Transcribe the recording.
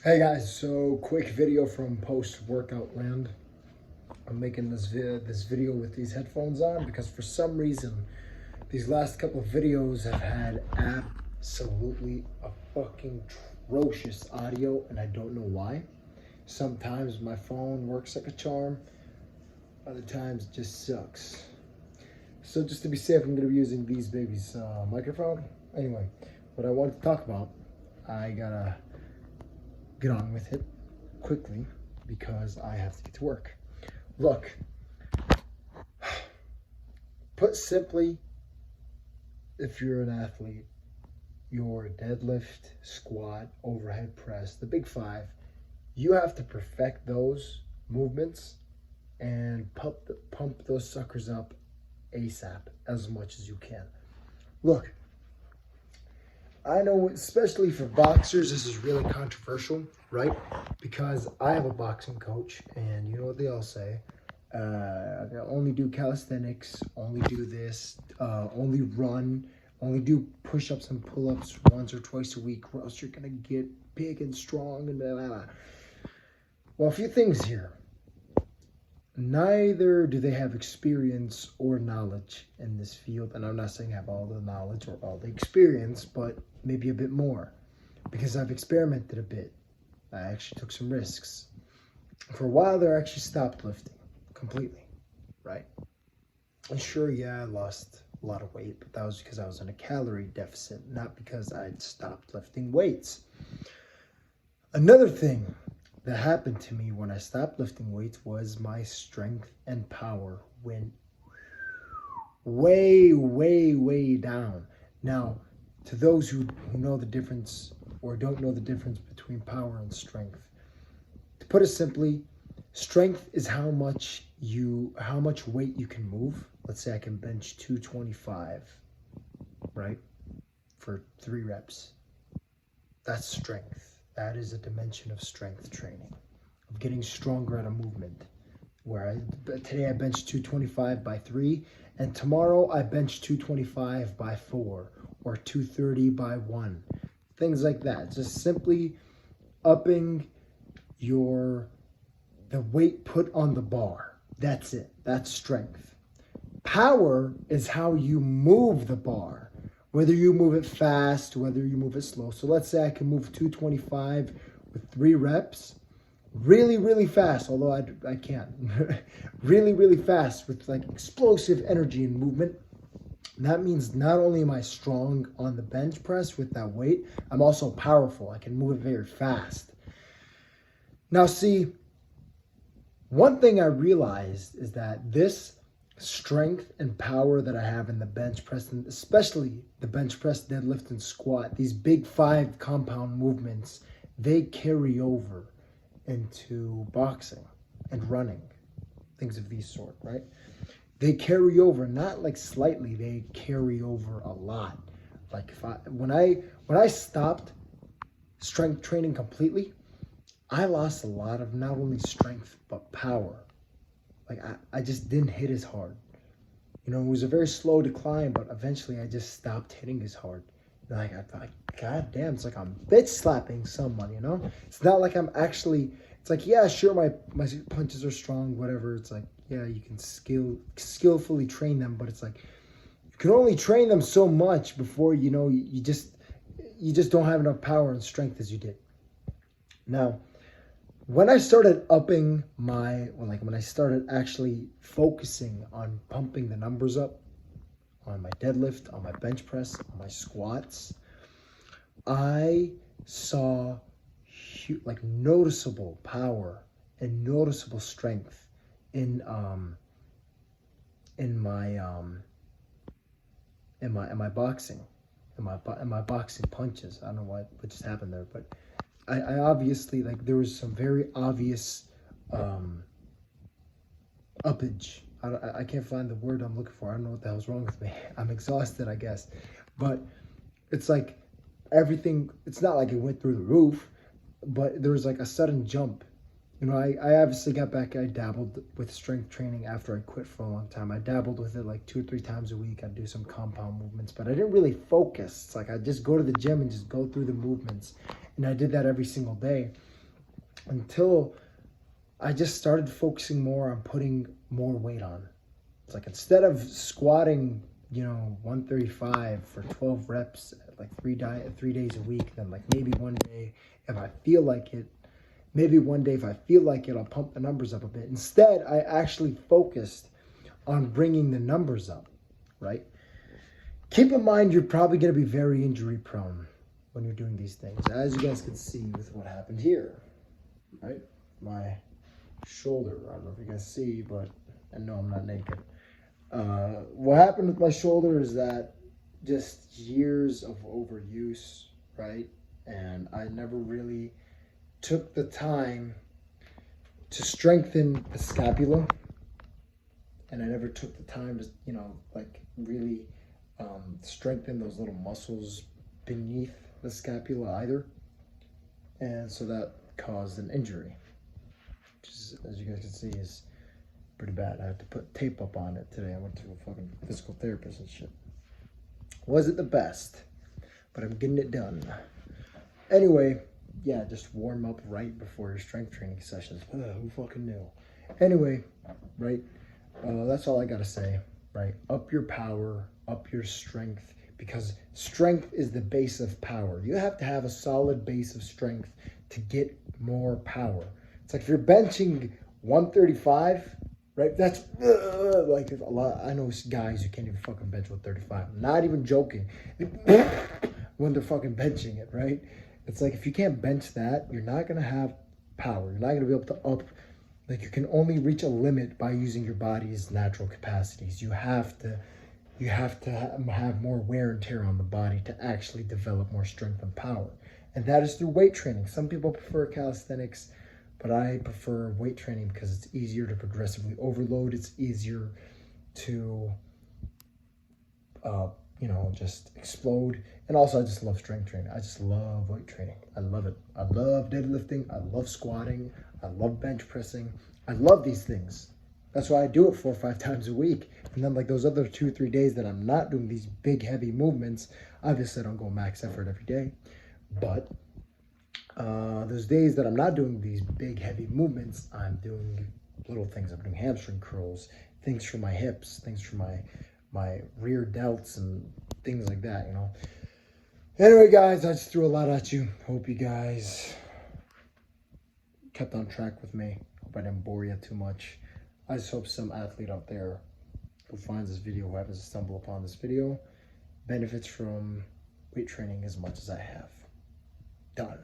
Hey guys, so quick video from post-workout land. I'm making this video with these headphones on because for some reason these last couple of videos have had absolutely a fucking atrocious audio and I don't know why. Sometimes my phone works like a charm, other times it just sucks. So just to be safe, I'm going to be using these babies microphone. Anyway, what I wanted to talk about, I gotta get on with it quickly because I have to get to work. Look, put simply, if you're an athlete, your deadlift, squat, overhead press, the big five, you have to perfect those movements and pump those suckers up ASAP as much as you can. Look, I know, especially for boxers, this is really controversial, right? Because I have a boxing coach, and you know what they all say. I only do calisthenics, only do this, only run, only do push-ups and pull-ups once or twice a week, or else you're going to get big and strong and blah, blah, blah. Well, a few things here. Neither do they have experience or knowledge in this field. And I'm not saying I have all the knowledge or all the experience, but maybe a bit more because I've experimented a bit. I actually took some risks. For a while there, I actually stopped lifting completely, right? And sure, yeah, I lost a lot of weight, but that was because I was in a calorie deficit, not because I'd stopped lifting weights. Another thing that happened to me when I stopped lifting weights was my strength and power went way down. Now, to those who know the difference or don't know the difference between power and strength, to put it simply, strength is how much weight you can move. Let's say I can bench 225, right, for 3 reps. That's strength. That is a dimension of strength training, of getting stronger at a movement. Today I bench 225 by 3, and tomorrow I bench 225 by 4, or 230 by 1. Things like that. Just simply upping the weight put on the bar. That's it. That's strength. Power is how you move the bar. Whether you move it fast, whether you move it slow. So let's say I can move 225 with 3 reps really fast, although I can't. really fast with like explosive energy and movement. That means not only am I strong on the bench press with that weight, I'm also powerful. I can move it very fast. Now see, one thing I realized is that this strength and power that I have in the bench press, and especially the bench press, deadlift, and squat, these big 5 compound movements, they carry over into boxing and running, things of these sort, right? They carry over, not like slightly, they carry over a lot. Like when I stopped strength training completely, I lost a lot of not only strength but power. Like I just didn't hit as hard. You know, it was a very slow decline, but eventually I just stopped hitting as hard. Like I thought, God damn, it's like I'm bitch slapping someone, you know? It's not like I'm actually, it's like, yeah, sure, my punches are strong, whatever. It's like, yeah, you can skillfully train them, but it's like, you can only train them so much before, you know, you just don't have enough power and strength as you did. Now, when I started upping when I started actually focusing on pumping the numbers up on my deadlift, on my bench press, on my squats, I saw noticeable power and noticeable strength in my boxing, in my boxing punches. I don't know what just happened there, but I obviously, like, there was some very obvious uppage. I can't find the word I'm looking for. I don't know what the hell's wrong with me. I'm exhausted, I guess. But it's like everything, it's not like it went through the roof, but there was like a sudden jump. You know, I obviously got back. I dabbled with strength training after I quit for a long time. I dabbled with it like 2 or 3 times a week. I'd do some compound movements, but I didn't really focus. It's like I'd just go to the gym and just go through the movements. And I did that every single day. until I just started focusing more on putting more weight on. It's like instead of squatting, 135 for 12 reps, like 3 days a week, then like maybe one day if I feel like it, I'll pump the numbers up a bit. Instead, I actually focused on bringing the numbers up, right? Keep in mind, you're probably going to be very injury prone when you're doing these things, as you guys can see with what happened here, right? My shoulder, I don't know if you guys see, but I know I'm not naked. What happened with my shoulder is that just years of overuse, right? And I never really took the time to strengthen the scapula, and I never took the time to, really strengthen those little muscles beneath the scapula either. And so that caused an injury, which is, as you guys can see, is pretty bad. I had to put tape up on it today. I went to a fucking physical therapist and shit. Wasn't the best, but I'm getting it done. Anyway, yeah, just warm up right before your strength training sessions. Who fucking knew? Anyway, right, that's all I gotta say, right? Up your power, up your strength, because strength is the base of power. You have to have a solid base of strength to get more power. It's like if you're benching 135, right? That's like a lot. I know guys who can't even fucking bench 135. I'm not even joking. When they're fucking benching it, right? It's like if you can't bench that, you're not gonna have power. You're not gonna be able to up. Like you can only reach a limit by using your body's natural capacities. You have to have more wear and tear on the body to actually develop more strength and power. And that is through weight training. Some people prefer calisthenics, but I prefer weight training because it's easier to progressively overload. It's easier to, just explode. And also I just love strength training. I just love weight training. I love it. I love deadlifting. I love squatting. I love bench pressing. I love these things. That's why I do it 4 or 5 times a week. And then like those other 2 or 3 days that I'm not doing these big heavy movements, obviously I don't go max effort every day. But those days that I'm not doing these big heavy movements, I'm doing little things. I'm doing hamstring curls, things for my hips, things for my rear delts and things like that, Anyway, guys, I just threw a lot at you. Hope you guys kept on track with me. Hope I didn't bore you too much. I just hope some athlete out there who finds this video, who happens to stumble upon this video, benefits from weight training as much as I have. Done.